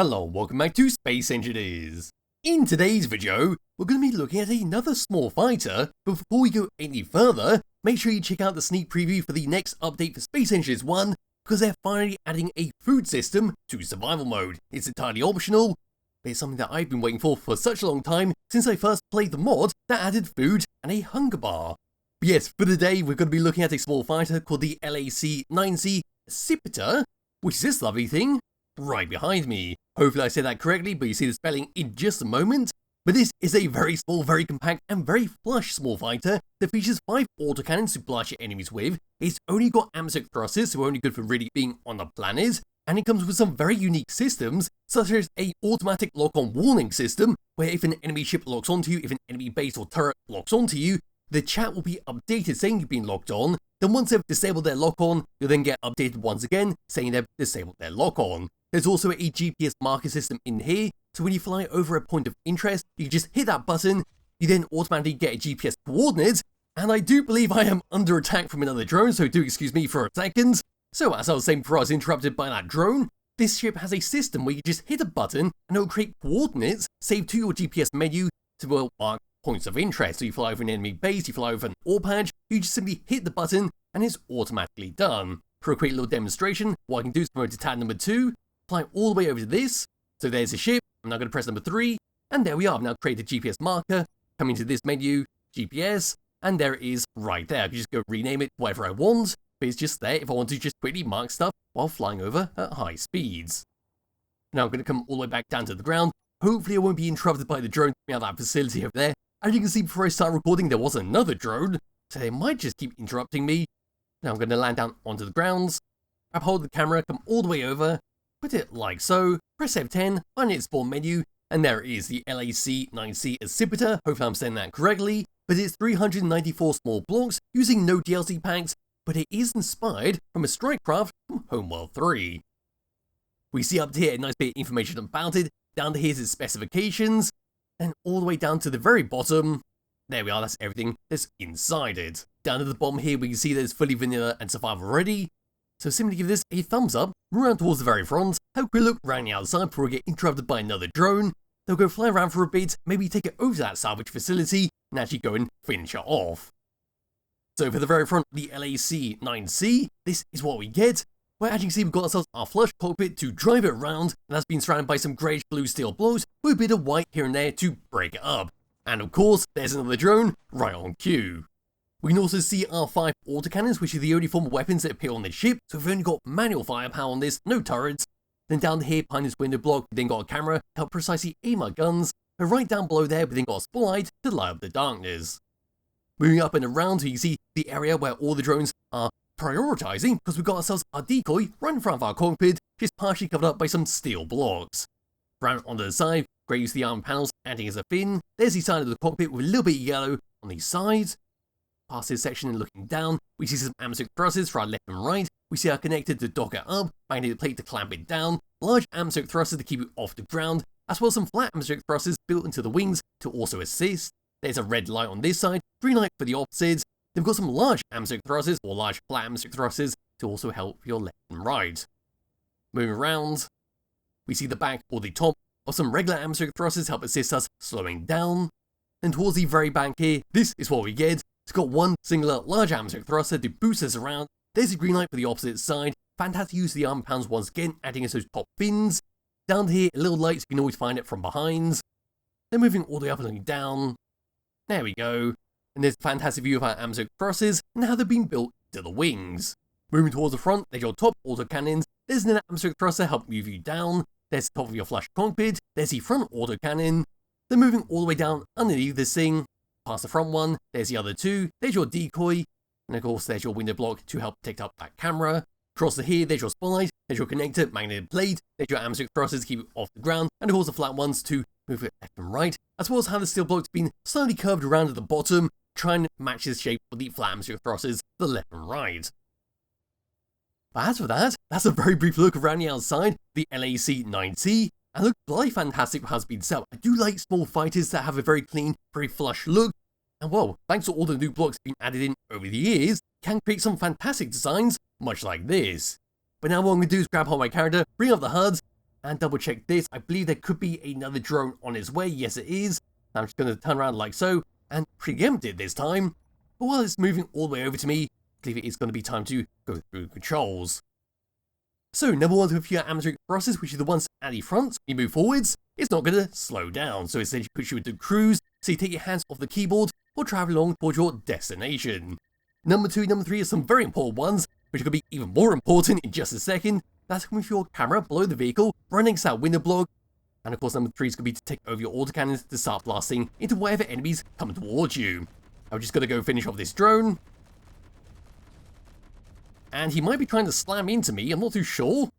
Hello and welcome back to Space Engineers. In today's video, we're going to be looking at another small fighter, but before we go any further, make sure you check out the sneak preview for the next update for Space Engineers 1, because they're finally adding a food system to survival mode. It's entirely optional, but it's something that I've been waiting for such a long time since I first played the mod that added food and a hunger bar. But yes, for today we're going to be looking at a small fighter called the LAC-9C Accipiter, which is this lovely thing right behind me. Hopefully I said that correctly, but you see the spelling in just a moment. But this is a very small, very compact, and very flush small fighter that features 5 autocannons to blast your enemies with. It's only got atmospheric thrusters, so only good for really being on the planet. And it comes with some very unique systems, such as a automatic lock-on warning system, where if an enemy ship locks onto you, if an enemy base or turret locks onto you, the chat will be updated saying you've been locked on. Then once they've disabled their lock-on, you'll then get updated once again saying they've disabled their lock-on. There's also a GPS marker system in here, so when you fly over a point of interest, you can just hit that button, you then automatically get a GPS coordinates, and I do believe I am under attack from another drone, so do excuse me for a second. So as I was saying before I was interrupted by that drone, this ship has a system where you just hit a button and it will create coordinates saved to your GPS menu to mark points of interest. So you fly over an enemy base, you fly over an ore patch, you just simply hit the button and it's automatically done. For a quick little demonstration, what I can do is promote to tab number 2, fly all the way over to this. So there's a ship. I'm now going to press number 3, and there we are. I've now created a GPS marker, come into this menu, GPS, and there it is right there. I can just go rename it whatever I want, but it's just there if I want to just quickly mark stuff while flying over at high speeds. Now I'm going to come all the way back down to the ground. Hopefully I won't be interrupted by the drone coming out of that facility over there. As you can see before I start recording, there was another drone, so they might just keep interrupting me. Now I'm going to land down onto the grounds, grab hold of the camera, come all the way over, put it like so, press F10, find its spawn menu, and there it is, the LAC-9C Accipiter. Hopefully I'm saying that correctly, but it's 394 small blocks using no DLC packs, but it is inspired from a strike craft from Homeworld 3. We see up here a nice bit of information about it, down to here's its specifications, and all the way down to the very bottom, there we are, that's everything that's inside it. Down at the bottom here we can see that it's fully vanilla and survival ready. So simply give this a thumbs up, run around towards the very front, have a quick look around the outside before we get interrupted by another drone. They'll go fly around for a bit, maybe take it over to that salvage facility, and actually go and finish it off. So for the very front of the LAC-9C, this is what we get. Where as you can see we've got ourselves our flush cockpit to drive it around, and that's been surrounded by some greyish blue steel blocks with a bit of white here and there to break it up. And of course, there's another drone right on cue. We can also see our 5 autocannons, which are the only form of weapons that appear on this ship, so we've only got manual firepower on this, no turrets. Then down here behind this window block, we then got a camera to help precisely aim our guns, and right down below there we then got a spotlight to light up the darkness. Moving up and around, so you can see the area where all the drones are prioritizing, because we've got ourselves our decoy right in front of our cockpit, just partially covered up by some steel blocks. Round on the side, great use of the armor panels acting as a fin. There's the side of the cockpit with a little bit of yellow on the sides. Past this section and looking down, we see some atmospheric thrusters for our left and right. We see our connector to dock it up, magnetic plate to clamp it down, large atmospheric thrusters to keep it off the ground, as well as some flat atmospheric thrusters built into the wings to also assist. There's a red light on this side, green light for the opposites. They've got some large atmospheric thrusters or large flat atmospheric thrusters to also help your left and right. Moving around, we see the back or the top of some regular atmospheric thrusters help assist us slowing down. And towards the very back here, this is what we get. It's got one singular large atmospheric thruster to boost us around. There's a green light for the opposite side. Fantastic use of the armor panels once again, adding as those top fins. Down here, a little light so you can always find it from behind. Then moving all the way up and looking down. There we go. And there's a fantastic view of our atmospheric thrusters and how they're being built to the wings. Moving towards the front, there's your top autocannons. There's an atmospheric thruster help move you down. There's the top of your flush cockpit. There's the front autocannon. Then moving all the way down underneath this thing, past the front one, there's the other 2, there's your decoy, and of course there's your window block to help protect up that camera. Across the here, there's your spotlight, there's your connector, magnetic plate, there's your atmospheric thrusters to keep it off the ground, and of course the flat ones to move it left and right, as well as how the steel block's been slightly curved around at the bottom, trying to match the shape of the flat atmospheric thrusters to the left and right. But as for that, that's a very brief look around the outside, the LAC-9C, and look bloody fantastic has been set up. I do like small fighters that have a very clean, very flush look. And well, thanks to all the new blocks being added in over the years, can create some fantastic designs, much like this. But now what I'm going to do is grab hold of my character, bring up the HUD, and double check this. I believe there could be another drone on its way. Yes, it is. I'm just going to turn around like so and preempt it this time. But while it's moving all the way over to me, I believe it is going to be time to go through controls. So, number one, with your atmospheric thrusters, which are the ones at the front, when you move forwards, it's not going to slow down. So, it essentially puts you into cruise, so you take your hands off the keyboard or travel along towards your destination. Number two, number three are some very important ones, which are going to be even more important in just a second. That's with your camera below the vehicle, running that window block. And of course, number three is going to be to take over your autocannons to start blasting into whatever enemies come towards you. I'm just going to go finish off this drone. And he might be trying to slam into me, I'm not too sure.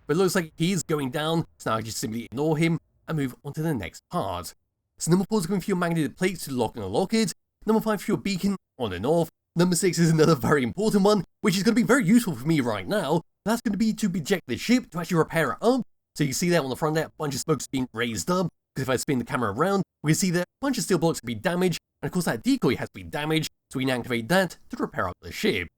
But it looks like he is going down, so now I just simply ignore him and move on to the next part. So number 4 is going for your magnetic plates to lock and unlock it. Number 5 for your beacon on and off. Number 6 is another very important one, which is going to be very useful for me right now. That's going to be to eject the ship to actually repair it up. So you see there on the front there, a bunch of smokes being raised up. Because if I spin the camera around, we can see that a bunch of steel blocks can be damaged. And of course that decoy has to be damaged, so we can activate that to repair up the ship.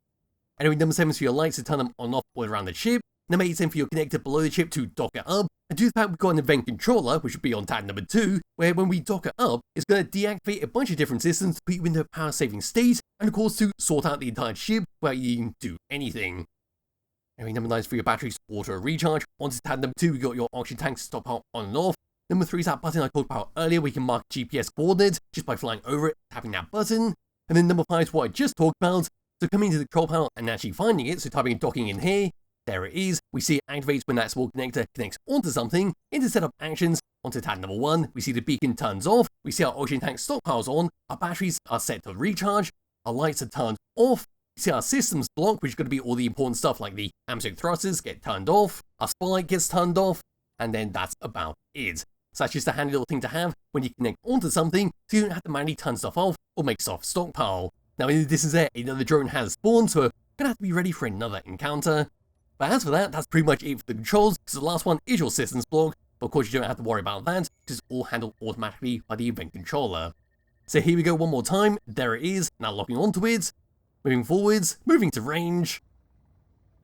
Anyway, number 7 is for your lights to turn them on and off all around the ship. Number 8 is for your connector below the ship to dock it up. And due to the fact we've got an event controller, which would be on tab number 2, where when we dock it up, it's going to deactivate a bunch of different systems to put you into a power saving state, and of course to sort out the entire ship without you even do anything. Anyway, number 9 is for your batteries auto recharge. Onto tab number 2, we got your oxygen tanks to stop out on and off. Number 3 is that button I talked about earlier, where you can mark GPS coordinates just by flying over it, tapping that button. And then number 5 is what I just talked about. So coming into the control panel and actually finding it, so typing in docking in here, there it is. We see it activates when that small connector connects onto something. Into setup actions, onto tab number 1, we see the beacon turns off, we see our oxygen tank stockpiles on, our batteries are set to recharge, our lights are turned off, we see our systems block, which is going to be all the important stuff like the atmospheric thrusters get turned off, our spotlight gets turned off, and then that's about it. So that's just a handy little thing to have when you connect onto something, so you don't have to manually turn stuff off or make stuff stockpile. Now in the distance there, another drone has spawned, so we're going to have to be ready for another encounter. But as for that, that's pretty much it for the controls, because the last one is your systems block, but of course you don't have to worry about that, because it's all handled automatically by the event controller. So here we go one more time, there it is, now locking onto it, moving forwards, moving to range,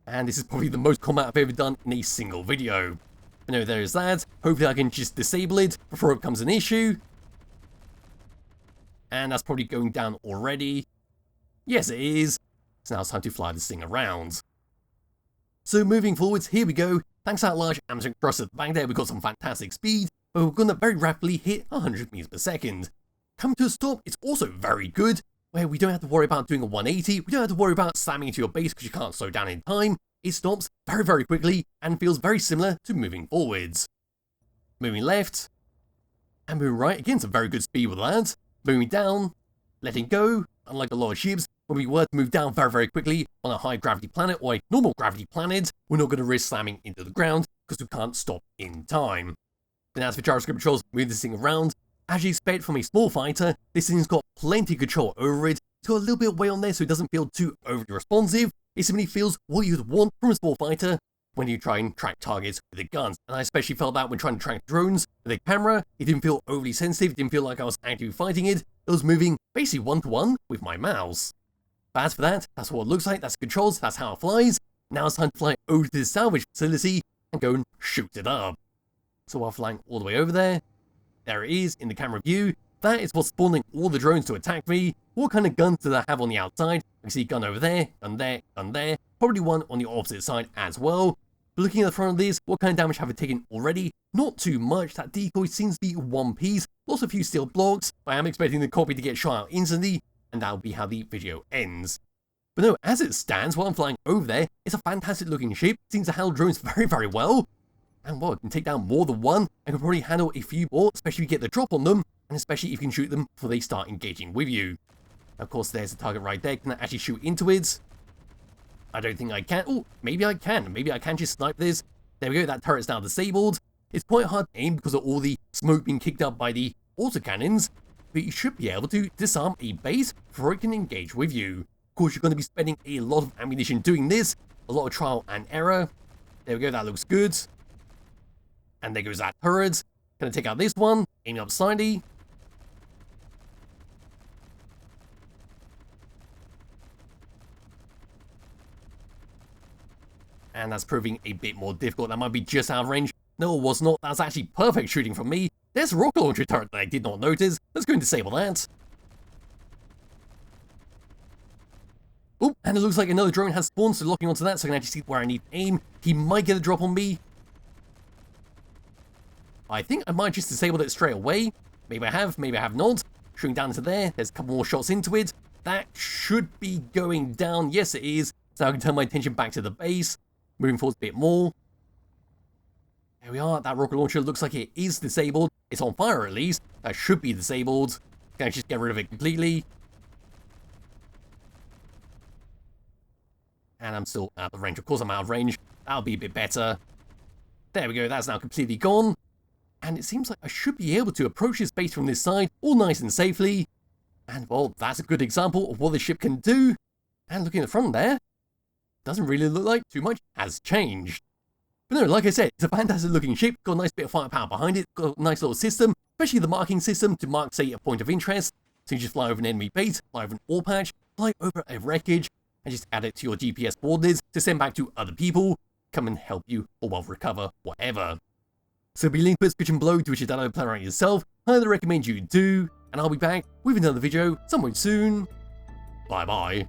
and this is probably the most combat I've ever done in a single video. But no, there is that, hopefully I can just disable it before it becomes an issue, and that's probably going down already. Yes, it is. So now it's time to fly this thing around. So moving forwards, here we go. Thanks to that large atmospheric thrust at the back there, we've got some fantastic speed, but we're going to very rapidly hit 100 meters per second. Coming to a stop, it's also very good, where we don't have to worry about doing a 180, we don't have to worry about slamming into your base because you can't slow down in time. It stops very, very quickly and feels very similar to moving forwards. Moving left, and moving right, again, some very good speed with that. Moving down, letting go, unlike a lot of ships, when we were to move down very, very quickly on a high gravity planet or a normal gravity planet, we're not going to risk slamming into the ground because we can't stop in time. Then as for gyroscope controls, moving this thing around, as you expect from a small fighter, this thing's got plenty of control over it. It's got a little bit of weight on there so it doesn't feel too overly responsive. It simply feels what you'd want from a small fighter when you try and track targets with the guns. And I especially felt that when trying to track drones with a camera, it didn't feel overly sensitive, it didn't feel like I was actively fighting it. It was moving basically one-to-one with my mouse. But as for that, that's what it looks like, that's the controls, that's how it flies. Now it's time to fly over to the salvage facility and go and shoot it up. So while flying all the way over there it is in the camera view. That is what's spawning all the drones to attack me. What kind of guns do I have on the outside? I can see a gun over there, gun there, gun there. Probably one on the opposite side as well. But looking at the front of this, what kind of damage have I taken already? Not too much. That decoy seems to be one piece. Lost a few steel blocks, but I am expecting the copy to get shot out instantly, and that'll be how the video ends. But no, as it stands, while I'm flying over there, it's a fantastic looking ship. It seems to handle drones very, very well. And well, it can take down more than one, and can probably handle a few more, especially if you get the drop on them, and especially if you can shoot them before they start engaging with you. Of course, there's the target right there. Can I actually shoot into it? I don't think I can. Oh, maybe I can. Maybe I can just snipe this. There we go, that turret's now disabled. It's quite hard to aim because of all the smoke being kicked up by the autocannons, but you should be able to disarm a base before it can engage with you. Of course, you're going to be spending a lot of ammunition doing this, a lot of trial and error. There we go, that looks good. And there goes that turret. Gonna take out this one, aim up slightly. And that's proving a bit more difficult. That might be just out of range No, it was not. That's actually perfect shooting from me. There's a rocket launcher turret that I did not notice. Let's go and disable that. Oh, and it looks like another drone has spawned, so locking onto that so I can actually see where I need to aim. He might get a drop on me. I think I might just disable it straight away. Maybe I have not. Shooting down into there. There's a couple more shots into it. That should be going down. Yes, it is. So I can turn my attention back to the base. Moving forward a bit more. There we are. That rocket launcher looks like it is disabled. It's on fire at least. That should be disabled. Can I just get rid of it completely? And I'm still out of range. Of course I'm out of range. That'll be a bit better. There we go. That's now completely gone. And it seems like I should be able to approach this base from this side all nice and safely. And well, that's a good example of what the ship can do. And looking at the front there, doesn't really look like too much has changed. But no, like I said, it's a fantastic looking ship, got a nice bit of firepower behind it, got a nice little system, especially the marking system to mark, say, a point of interest. So you just fly over an enemy base, fly over an ore patch, fly over a wreckage, and just add it to your GPS coordinates to send back to other people, come and help you, or well, recover, whatever. So there'll be a link in the description below to which you download and play around yourself. I highly recommend you do, and I'll be back with another video somewhere soon. Bye bye.